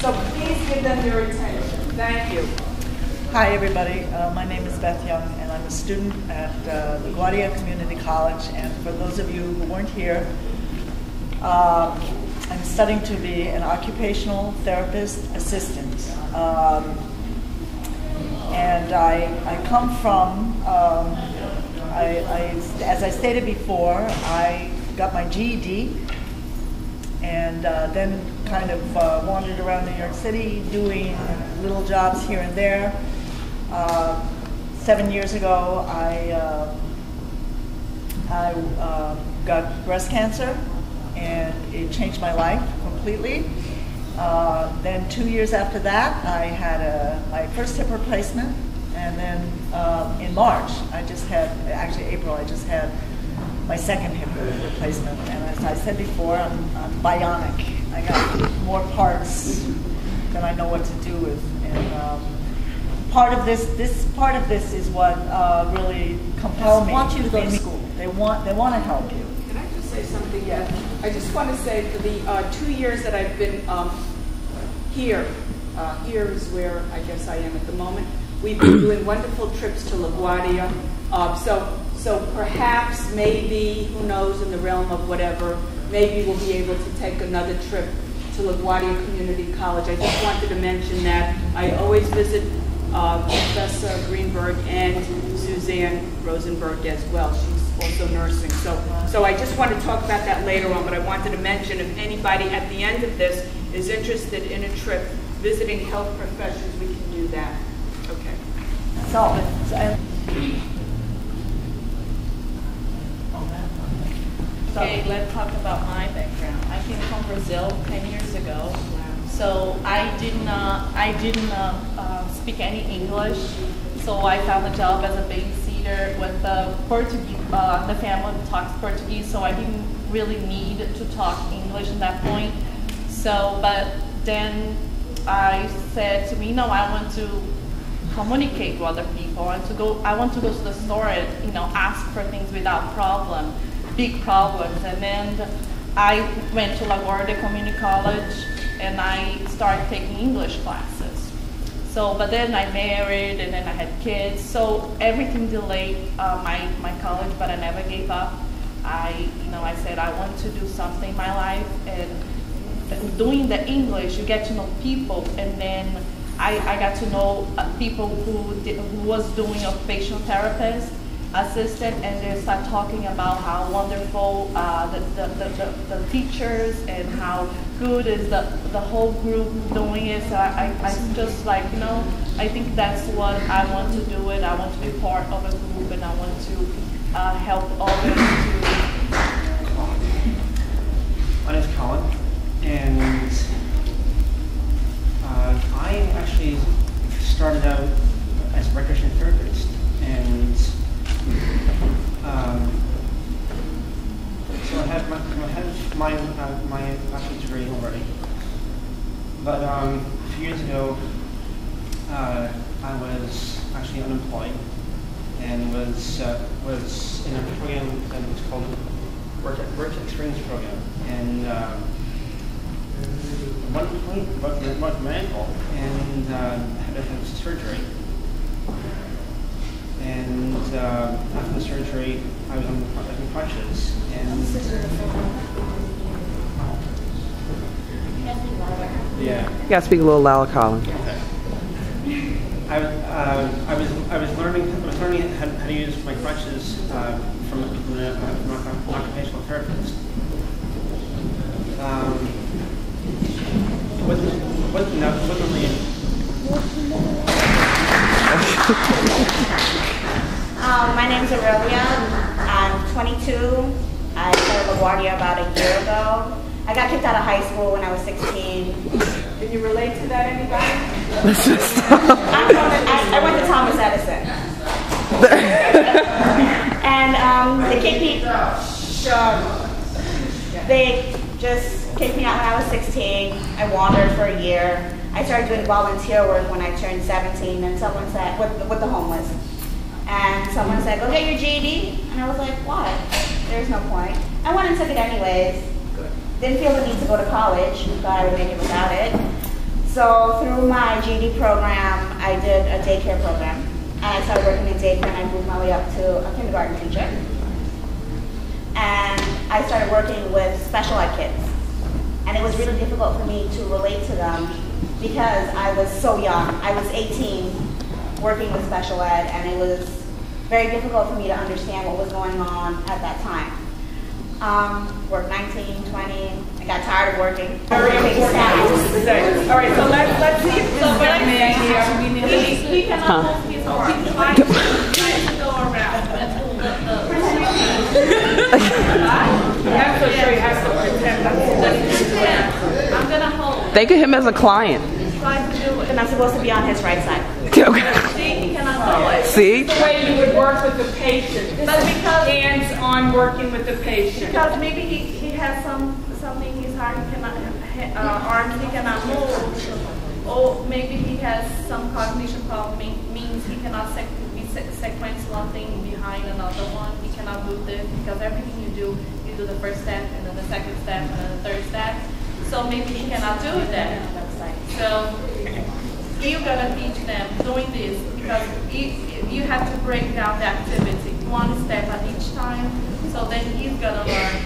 So please give them your attention. Thank you. Hi, everybody. My name is Beth Young, and I'm a student at LaGuardia Community College. And for those of you who weren't here, I'm studying to be an occupational therapist assistant. And I come from, as I stated before, I got my GED and then kind of wandered around New York City doing little jobs here and there. 7 years ago, I got breast cancer, and it changed my life completely. Then 2 years after that, I had my first hip replacement, and then in March, actually April, I just had my second hip replacement. And as I said before, I'm bionic. I got more parts than I know what to do with. And part of this is what really compelled me. I want you to go to school. They want to help you. Can I just say something? Yeah. I just want to say for the 2 years that I've been here is where I guess I am at the moment. We've been doing wonderful trips to LaGuardia. So perhaps, maybe, who knows, in the realm of whatever, maybe we'll be able to take another trip to LaGuardia Community College. I just wanted to mention that I always visit Professor Greenberg and Suzanne Rosenberg as well. She's also nursing. So I just want to talk about that later on, but I wanted to mention if anybody at the end of this is interested in a trip visiting health professions, we can do that. Okay. Okay, let's talk about my background. I came from Brazil 10 years ago. So I didn't speak any English. So I found a job as a babysitter with Portuguese. The family talks Portuguese, so I didn't really need to talk English at that point. So, but then I said to me, no, I want to communicate with other people. I want to go to the store and ask for things without problem, big problems. And then I went to LaGuardia Community College and I started taking English classes. So, but then I married and then I had kids. So everything delayed my college, but I never gave up. I said I want to do something in my life, and doing the English, you get to know people, and then I got to know people who was doing occupational therapist assistant, and they start talking about how wonderful the teachers and how good is the whole group doing it. So I just I think that's what I want to do. I want to be part of a group, and I want to help others to. My name is Colin, and I actually started out as a recreational therapist, and so I had my bachelor's degree already. But a few years ago, I was actually unemployed and was in a program that was called Work Experience Program. And at one point, broke my ankle and had to have surgery. And after the surgery, I was on crutches. And yeah. You gotta speak a little louder, Colin. Okay. I was learning how to use my crutches from an occupational therapist. Wasn't really. My name's Aurelia. I'm 22. I started LaGuardia about a year ago. I got kicked out of high school when I was 16. Can you relate to that, anybody? I went to Thomas Edison. And they kicked me. They just kicked me out when I was 16. I wandered for a year. I started doing volunteer work when I turned 17, and someone said, with the homeless. And someone said, go get your GED. And I was like, why? There's no point. I went and took it anyways. Didn't feel the need to go to college, thought I would make it without it. So through my GED program, I did a daycare program. And I started working in daycare and I moved my way up to a kindergarten teacher. And I started working with special ed kids. And it was really difficult for me to relate to them because I was so young. I was 18 working with special ed, and it was very difficult for me to understand what was going on at that time. Worked 19, 20, I got tired of working. Very important. All right, so let's see if this young man here. He cannot move his arm. He tries to go around and hold up the That's so sure he has to pretend. I'm gonna hold. Think of him as a client. Try to do it. And I'm supposed to be on his right side. See, he cannot do it. See? The way you would work with the patient. But because Hands-on working with the patient. because maybe he has something in his heart, he cannot arms, he cannot move, or maybe he has some cognition problem, means he cannot sequence one thing behind another one. He cannot do this because everything you do the first step and then the second step and then the third step. So maybe he cannot do that. So you're gonna teach them doing this because you have to break down the activity one step at each time. So then he's gonna learn